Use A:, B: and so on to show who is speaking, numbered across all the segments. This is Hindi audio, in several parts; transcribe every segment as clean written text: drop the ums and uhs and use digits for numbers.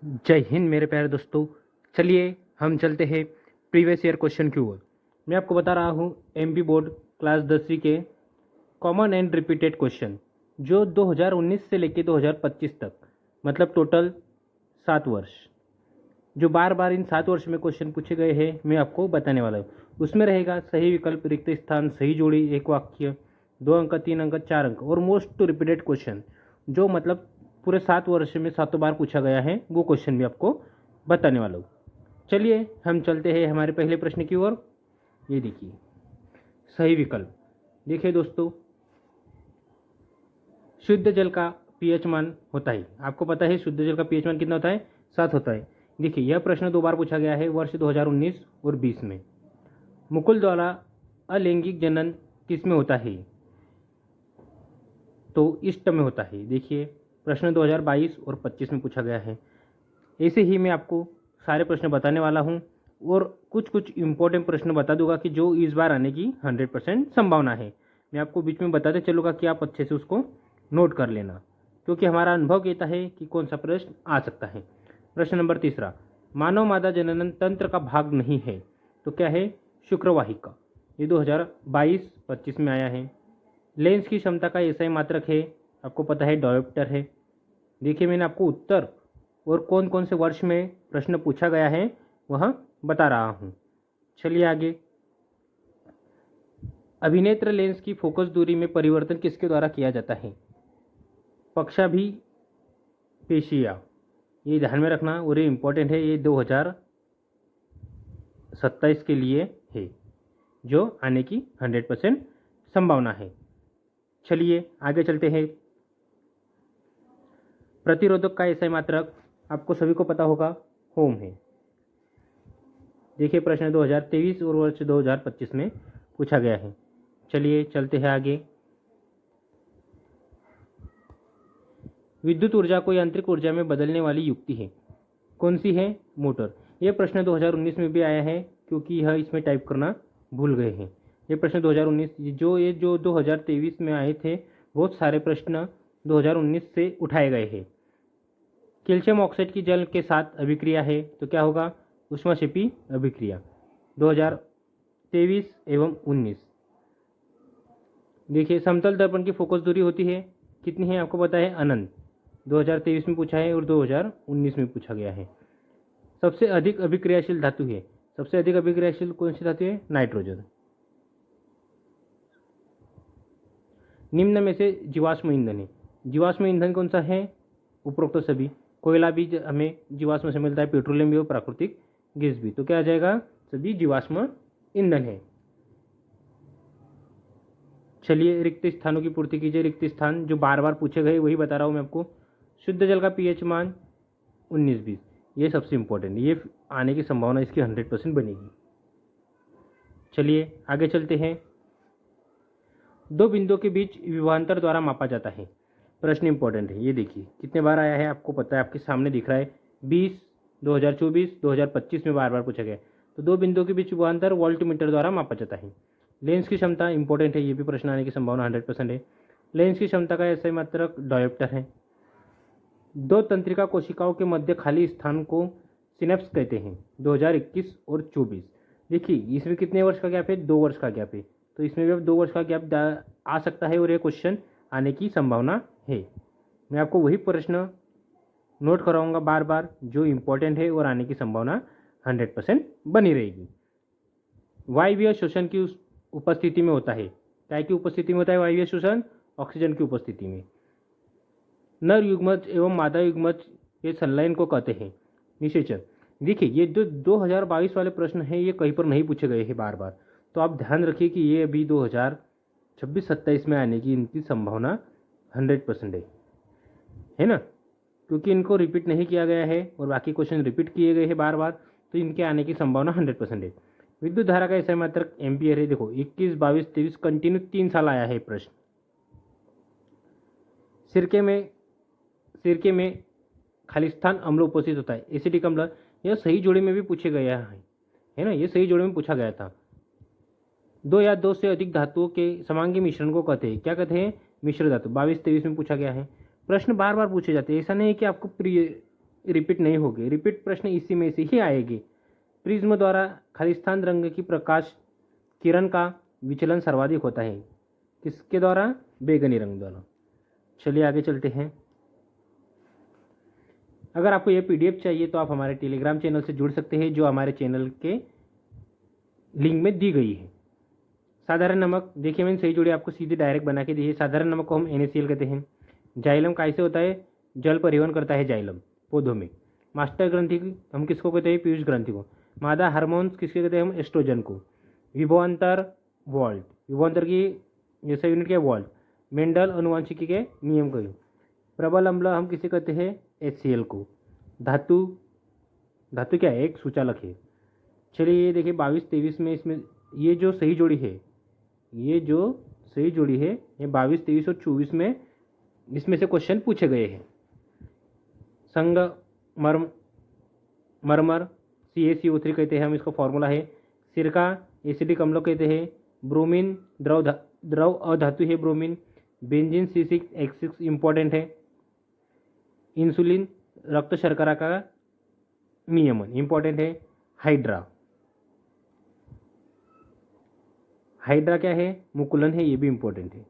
A: जय हिंद मेरे प्यारे दोस्तों। चलिए हम चलते हैं प्रीवियस ईयर क्वेश्चन की ओर। मैं आपको बता रहा हूँ एमपी बोर्ड क्लास 10वीं के कॉमन एंड रिपीटेड क्वेश्चन जो 2019 से लेकर 2025 तक, मतलब टोटल 7 वर्ष, जो बार बार इन 7 वर्ष में क्वेश्चन पूछे गए हैं मैं आपको बताने वाला हूँ। उसमें रहेगा सही विकल्प, रिक्त स्थान, सही जोड़ी, एक वाक्य, 2 अंक, 3 अंक, 4 अंक और मोस्ट रिपीटेड क्वेश्चन, जो मतलब पूरे 7 वर्ष में 7 बार पूछा गया है, वो क्वेश्चन भी आपको बताने वाला हूँ। चलिए हम चलते हैं हमारे पहले प्रश्न की ओर। ये देखिए सही विकल्प। देखिए दोस्तों, शुद्ध जल का पीएच मान होता है, आपको पता है शुद्ध जल का पीएच मान कितना होता है? 7 होता है। देखिए यह प्रश्न 2 बार पूछा गया है, वर्ष 2019 और 20 में। मुकुल द्वारा अलैंगिक जनन किस में होता है? तो इष्ट में होता है। देखिए प्रश्न 2022 और 25 में पूछा गया है। ऐसे ही मैं आपको सारे प्रश्न बताने वाला हूँ और कुछ कुछ इंपॉर्टेंट प्रश्न बता दूंगा कि जो इस बार आने की 100% संभावना है। मैं आपको बीच में बताते चलूँगा कि आप अच्छे से उसको नोट कर लेना, क्योंकि हमारा अनुभव कहता है कि कौन सा प्रश्न आ सकता है। प्रश्न नंबर 3, मानव मादा जनन तंत्र का भाग नहीं है, तो क्या है? शुक्रवाहिका। ये 2022-25 में आया है। लेंस की क्षमता का एसआई मात्रक है, आपको पता है डायोप्टर है। देखिए मैंने आपको उत्तर और कौन कौन से वर्ष में प्रश्न पूछा गया है वह बता रहा हूँ। चलिए आगे। अभिनेत्र लेंस की फोकस दूरी में परिवर्तन किसके द्वारा किया जाता है? पक्षाभिपेशिया। ये ध्यान में रखना और ये इम्पोर्टेंट है, ये 2027 के लिए है, जो आने की 100% संभावना है। चलिए आगे चलते हैं। प्रतिरोधक का एसआई मात्रक आपको सभी को पता होगा, ओम है। देखिए प्रश्न 2023 और वर्ष 2025 में पूछा गया है। चलिए चलते हैं आगे। विद्युत ऊर्जा को यांत्रिक ऊर्जा में बदलने वाली युक्ति है, कौन सी है? मोटर। यह प्रश्न 2019 में भी आया है, क्योंकि यह इसमें टाइप करना भूल गए हैं। ये प्रश्न 2019 जो 2023 में आए थे, बहुत सारे प्रश्न 2019 से उठाए गए हैं। कैल्शियम ऑक्साइड की जल के साथ अभिक्रिया है, तो क्या होगा? ऊष्माक्षेपी अभिक्रिया। 2023 एवं 19। देखिए समतल दर्पण की फोकस दूरी होती है, कितनी है आपको पता है? अनंत। 2023 में पूछा है और 2019 में पूछा गया है। सबसे अधिक अभिक्रियाशील धातु है, सबसे अधिक अभिक्रियाशील कौन सी धातु है? नाइट्रोजन। निम्न में से जीवाश्म ईंधन है, जीवाश्म ईंधन कौन सा है? उपरोक्त सभी। कोयला भी हमें जीवाश्म से मिलता है, पेट्रोलियम भी और प्राकृतिक गैस भी, तो क्या आ जाएगा? सभी जीवाश्म ईंधन है। चलिए रिक्त स्थानों की पूर्ति कीजिए। रिक्त स्थान जो बार बार पूछे गए वही बता रहा हूँ मैं आपको। शुद्ध जल का पीएच मान 19-20, ये सबसे इंपॉर्टेंट, ये आने की संभावना इसकी 100% बनेगी। चलिए आगे चलते हैं। दो बिंदुओं के बीच विभवांतर द्वारा मापा जाता है, प्रश्न इंपॉर्टेंट है। ये देखिए कितने बार आया है आपको पता है, आपके सामने दिख रहा है। 20, 2024, 2025 में बार बार पूछा गया। तो दो बिंदुओं के बीच विभवांतर वोल्टमीटर द्वारा मापा जाता है। लेंस की क्षमता इंपॉर्टेंट है, ये भी प्रश्न आने की संभावना 100% है। लेंस की क्षमता का एसआई मात्रक डायोप्टर है। दो तंत्रिका कोशिकाओं के मध्य खाली स्थान को सिनेप्स कहते हैं, 2021 और 24। देखिए इसमें कितने वर्ष का गैप है? 2 वर्ष का गैप है, तो इसमें भी अब 2 वर्ष का गैप आ सकता है और ये क्वेश्चन आने की संभावना है। मैं आपको वही प्रश्न नोट कराऊंगा बार बार जो इम्पोर्टेंट है और आने की संभावना 100% बनी रहेगी। वायवीय शोषण की उपस्थिति में होता है, क्या की उपस्थिति में होता है वायवीय शोषण? ऑक्सीजन की उपस्थिति में। नर युग्मज एवं मादा युग्मज ये संलयन को कहते हैं। निषेचन। देखिए ये जो 2022 वाले प्रश्न हैं ये कहीं पर नहीं पूछे गए हैं बार बार, तो आप ध्यान रखिए कि ये अभी 2026-27 में आने की इनकी संभावना 100% है ना, क्योंकि इनको रिपीट नहीं किया गया है और बाकी क्वेश्चन रिपीट किए गए हैं बार बार, तो इनके आने की संभावना 100% है। विद्युत धारा का एसआई मात्रक एम्पियर है। देखो 21, 22, 23 कंटिन्यू 3 साल आया है प्रश्न। सिरके में खालिस्तान अम्ल उपस्थित होता है, एसिडिक अम्ल। यह सही जोड़े में भी पूछे गया है ना, ये सही जोड़े में पूछा गया था। 2 या 2 से अधिक धातुओं के समांगी मिश्रण को कहते हैं, क्या कहते हैं? मिश्र धातु। 22-23 में पूछा गया है। प्रश्न बार बार पूछे जाते हैं, ऐसा नहीं है कि आपको रिपीट नहीं होंगे। रिपीट प्रश्न इसी में से ही आएंगे। प्रिज्म द्वारा खालिस्तान रंग की प्रकाश किरण का विचलन सर्वाधिक होता है, किसके द्वारा? बैगनी रंग द्वारा। चलिए आगे चलते हैं। अगर आपको ये पीडीएफ चाहिए तो आप हमारे टेलीग्राम चैनल से जुड़ सकते हैं, जो हमारे चैनल के लिंक में दी गई है। साधारण नमक, देखिए मैंने सही जोड़ी आपको सीधे डायरेक्ट बना के दी है। साधारण नमक को हम NaCl कहते हैं। जाइलम कैसे होता है? जल परिवहन करता है जाइलम पौधों में। मास्टर ग्रंथि हम किसको कहते हैं? पीयूष ग्रंथि को। मादा हार्मोन्स किसके कहते हैं? हम एस्ट्रोजन को। विभवांतर वॉल्ट, विभवांतर की जैसा यूनिट क्या? वॉल्ट। मेंडल अनुवांशिकी के नियम को। प्रबल अम्ल हम किसे कहते हैं? HCl को। धातु, धातु क्या है? एक सूचालक है। चलिए ये देखिए 22-23 में इसमें ये जो सही जोड़ी है, ये ये 22, 23 और 24 में इसमें से क्वेश्चन पूछे गए हैं। संग मरमर CaCO3 कहते हैं हम, इसका फॉर्मूला है। सिरका एसिडिक अम्ल कहते हैं। ब्रोमीन द्रव अधातु है ब्रोमीन। बेंजीन C6H6 इंपॉर्टेंट है। इंसुलिन रक्त शर्करा का नियमन इंपॉर्टेंट है। हाइड्रा क्या है? मुकुलन है, ये भी इंपॉर्टेंट है।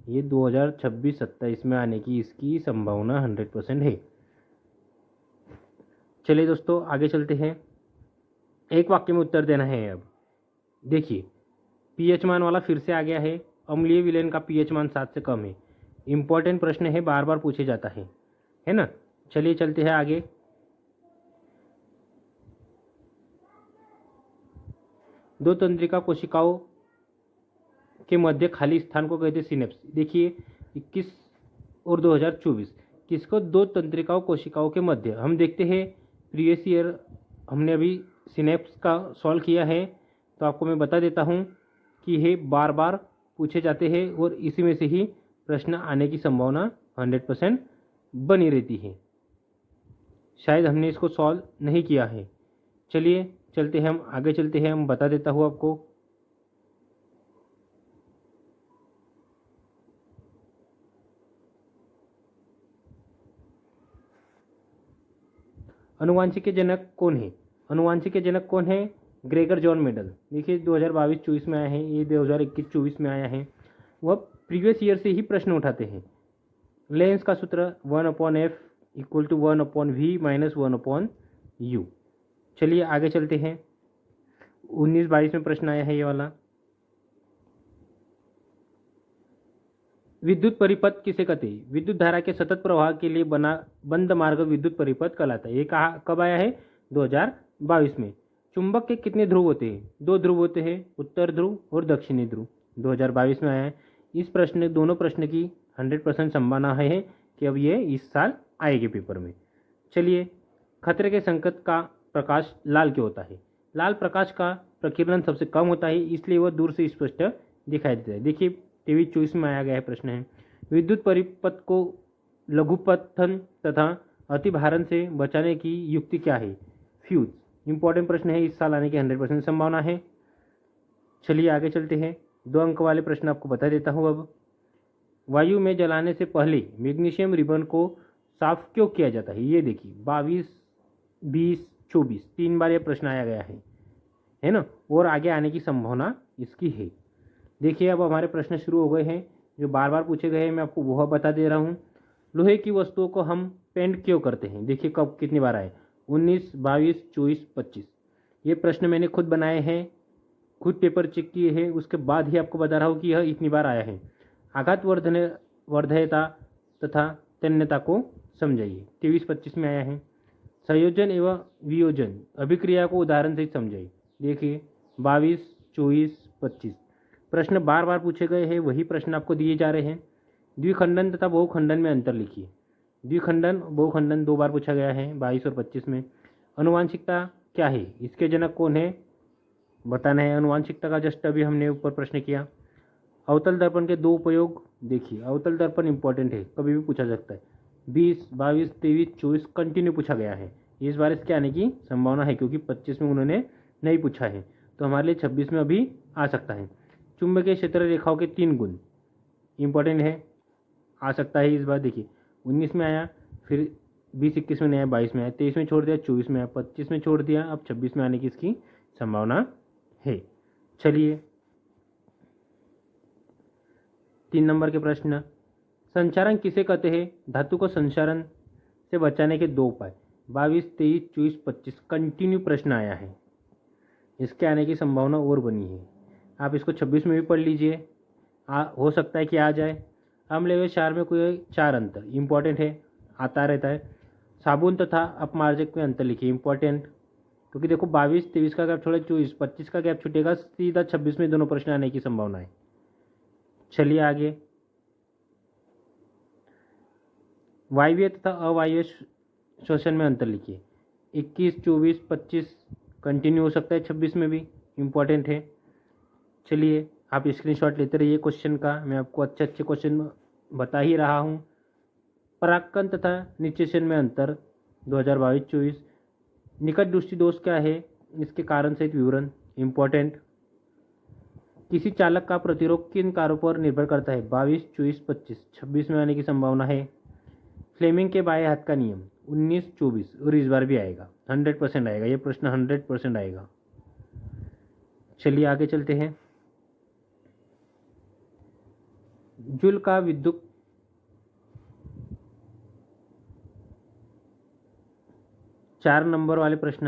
A: ये 2026-27 में आने की इसकी संभावना 100% है। चलिए दोस्तों आगे चलते हैं। एक वाक्य में उत्तर देना है। अब देखिए pH मान वाला फिर से आ गया है। अम्लीय विलयन का pH मान 7 से कम है। इंपॉर्टेंट प्रश्न है, बार बार पूछे जाता है ना। चलिए चलते हैं आगे। दो तंत्रिका कोशिकाओं के मध्य खाली स्थान को कहते हैं सिनेप्स। देखिए 21 और 2024 किसको? दो तंत्रिकाओं कोशिकाओं के मध्य। हम देखते हैं प्रीवियस ईयर हमने अभी सिनेप्स का सॉल्व किया है, तो आपको मैं बता देता हूँ कि ये बार बार पूछे जाते हैं और इसी में से ही प्रश्न आने की संभावना 100% बनी रहती है। शायद हमने इसको सॉल्व नहीं किया है। चलिए चलते हैं, हम आगे चलते हैं। हम बता देता हूँ आपको। अनुवांशिक के जनक कौन है? अनुवांशिक के जनक कौन है? Gregor John medal. देखिए 2022-24 में आया है, ये 2021-24 में आया है। वह प्रीवियस ईयर से ही प्रश्न उठाते हैं। लेंस का सूत्र 1/f = 1/v - 1/u। चलिए आगे चलते हैं। 19-22 में प्रश्न आया है ये वाला। विद्युत परिपथ किसे कहते हैं? विद्युत धारा के सतत प्रवाह के लिए बना बंद मार्ग विद्युत परिपथ कहलाता है। ये कब आया है? 2022 में। चुंबक के कितने ध्रुव होते हैं? 2 ध्रुव होते हैं, उत्तर ध्रुव और दक्षिणी ध्रुव। 2022 में आया है। इस दोनों प्रश्न की 100% संभावना है कि अब ये इस साल आएगी पेपर में। चलिए, खतरे के संकेत का प्रकाश लाल क्यों होता है? लाल प्रकाश का प्रकीर्णन सबसे कम होता है, इसलिए वह दूर से स्पष्ट दिखाई देता है। देखिए 23-24 में आया गया है प्रश्न है। विद्युत परिपथ को लघुपथन तथा अतिभारण से बचाने की युक्ति क्या है? फ्यूज। इंपॉर्टेंट प्रश्न है, इस साल आने की 100% संभावना है। चलिए आगे चलते हैं। 2 अंक वाले प्रश्न आपको बता देता हूँ। अब वायु में जलाने से पहले मैग्नीशियम रिबन को साफ क्यों किया जाता है? ये देखिए 22, 20, 24 3 बार ये प्रश्न आया गया है ना, और आगे आने की संभावना इसकी है। देखिए अब हमारे प्रश्न शुरू हो गए हैं जो बार बार पूछे गए हैं, मैं आपको वह बता दे रहा हूँ। लोहे की वस्तुओं को हम पेंट क्यों करते हैं? देखिए कब कितनी बार आए? 19, 22, 24, 25। ये प्रश्न मैंने खुद बनाए हैं, खुद पेपर चेक किए हैं, उसके बाद ही आपको बता रहा हूँ कि यह इतनी बार आया है। आघात वर्धयता तथा तन्यता को समझाइए। 23-25 में आया है। संयोजन एवं वियोजन अभिक्रिया को उदाहरण से समझाइए। देखिए 22, 24, 25 प्रश्न बार बार पूछे गए हैं, वही प्रश्न आपको दिए जा रहे हैं। द्विखंडन तथा बहुखंडन में अंतर लिखिए। द्विखंडन बहुखंडन 2 बार पूछा गया है 22 और 25 में। अनुवांशिकता क्या है? इसके जनक कौन है? बताना है। अनुवांशिकता का जस्ट अभी हमने ऊपर प्रश्न किया। अवतल दर्पण के 2 उपयोग। देखिए अवतल दर्पण इंपॉर्टेंट है, कभी भी पूछा सकता है। 20, 22, 23, 24 कंटिन्यू पूछा गया है। इस बार इसके आने की संभावना है क्योंकि 25 में उन्होंने नहीं पूछा है, तो हमारे लिए 26 में अभी आ सकता है। चुंबकीय क्षेत्र रेखाओं के 3 गुण इंपॉर्टेंट है, आ सकता है इस बार। देखिए 19 में आया, फिर 20-21 में नहीं आया, 22 में आया, 23 में छोड़ दिया, 24 में आया, 25 में छोड़ दिया, अब 26 में आने की इसकी संभावना है। चलिए 3 नंबर के प्रश्न, संचारण किसे कहते हैं? धातु को संचारण से बचाने के 2 उपाय। 22, 23, 24, 25 कंटिन्यू प्रश्न आया है, इसके आने की संभावना और बनी है। आप इसको 26 में भी पढ़ लीजिए, हो सकता है कि आ जाए। अम्ल व क्षार में कोई 4 अंतर इंपॉर्टेंट है, आता रहता है। साबुन तथा अपमार्जक में अंतर लिखिए, इंपॉर्टेंट, क्योंकि देखो 22, 23 का गैप छोड़ा, 24, 25 का गैप छूटेगा, सीधा 26 में दोनों प्रश्न आने की संभावना है। चलिए आगे, वायवीय तथा अवायवीय श्वसन में अंतर लिखिए। 21, 24, 25 कंटिन्यू हो सकता है, 26 में भी इंपॉर्टेंट है। चलिए आप स्क्रीनशॉट लेते रहिए क्वेश्चन का, मैं आपको अच्छे अच्छे क्वेश्चन बता ही रहा हूँ। परागकण तथा निषेचन में अंतर 2022-24, निकट दृष्टि दोष क्या है, इसके कारण सहित विवरण इंपॉर्टेंट। किसी चालक का प्रतिरोध किन कारों पर निर्भर करता है? 22, 24, 25, 26 में आने की संभावना है। फ्लेमिंग के बाएं हाथ का नियम 19, 24 और इस बार भी आएगा, 100% आएगा ये प्रश्न, 100% आएगा। चलिए आगे चलते हैं। जूल का विद्युत 4 नंबर वाले प्रश्न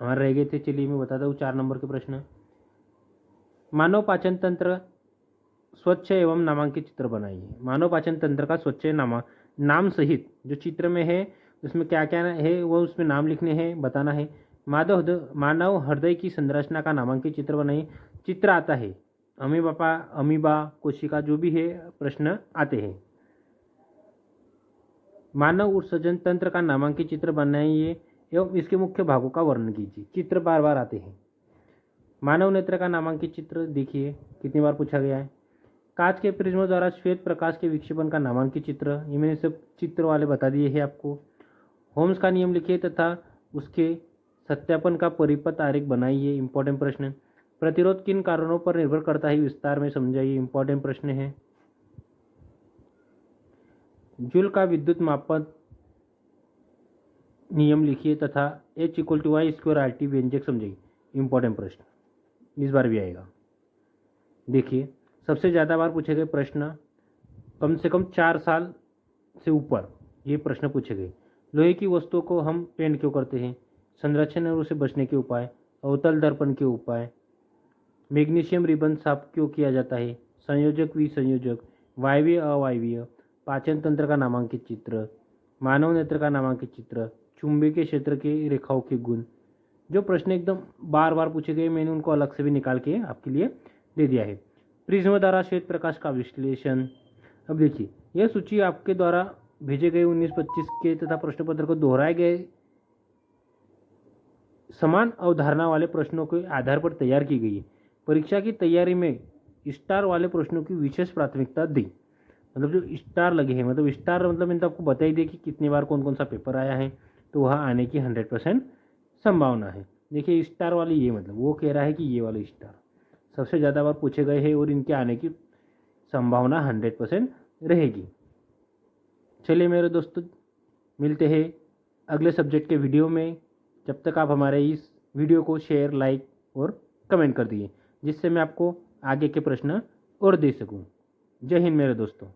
A: हमारे रह गए थे। चलिए मैं बताता हूँ 4 नंबर के प्रश्न। मानव पाचन तंत्र स्वच्छ एवं नामांकित चित्र बनाइए। मानव पाचन तंत्र का स्वच्छ नाम सहित जो चित्र में है उसमें क्या क्या है वो उसमें नाम लिखने हैं, बताना है। मानव हृदय की संरचना का नामांकित चित्र बनाइए। चित्र आता है, अमीबा कोशिका जो भी है प्रश्न आते हैं। मानव उत्सर्जन तंत्र का नामांकित चित्र बनाइए एवं इसके मुख्य भागों का वर्णन कीजिए। चित्र बार बार आते हैं। मानव नेत्र का नामांकित चित्र देखिए कितनी बार पूछा गया है। कांच के प्रिज्म द्वारा श्वेत प्रकाश के विक्षेपण का नामांकित चित्र, ये मैंने सब चित्र वाले बता दिए हैं आपको। होम्स का नियम लिखिए तथा उसके सत्यापन का परिपथ आरेख बनाइए, इंपॉर्टेंट प्रश्न। प्रतिरोध किन कारणों पर निर्भर करता है, विस्तार में समझाइए, इंपॉर्टेंट प्रश्न है। जूल का विद्युत मापन नियम लिखिए तथा H=y² व्यंजक समझिए, इंपॉर्टेंट प्रश्न, इस बार भी आएगा। देखिए सबसे ज़्यादा बार पूछे गए प्रश्न, कम से कम 4 साल से ऊपर ये प्रश्न पूछे गए। लोहे की वस्तुओं को हम पेंट क्यों करते हैं? संरक्षण और उसे बचने के उपाय, अवतल दर्पण के उपाय, मैग्नीशियम रिबन साफ क्यों किया जाता है, संयोजक विसंयोजक, वायवीय अवायवीय, पाचन तंत्र का नामांकित चित्र, मानव नेत्र का नामांकित चित्र, चुंबकीय क्षेत्र के रेखाओं के गुण। जो प्रश्न एकदम बार बार पूछे गए मैंने उनको अलग से भी निकाल के आपके लिए दे दिया है। प्रिज्म द्वारा श्वेत प्रकाश का विश्लेषण। अब देखिए यह सूची आपके द्वारा भेजे गए 19-25 के तथा प्रश्न पत्र को दोहराए गए समान अवधारणा वाले प्रश्नों के आधार पर तैयार की गई है। परीक्षा की तैयारी में स्टार वाले प्रश्नों की विशेष प्राथमिकता दी, मतलब जो स्टार लगे हैं, मतलब स्टार मतलब मैंने तो आपको बता ही दिया कि कितनी बार कौन कौन सा पेपर आया है, तो वहाँ आने की 100% संभावना है। देखिए स्टार वाली ये मतलब वो कह रहा है कि ये वाले स्टार सबसे ज़्यादा बार पूछे गए हैं और इनके आने की संभावना 100% रहेगी। चलिए मेरे दोस्तों मिलते हैं अगले सब्जेक्ट के वीडियो में। जब तक आप हमारे इस वीडियो को शेयर, लाइक और कमेंट कर दिए, जिससे मैं आपको आगे के प्रश्न और दे सकूं। जय हिंद मेरे दोस्तों।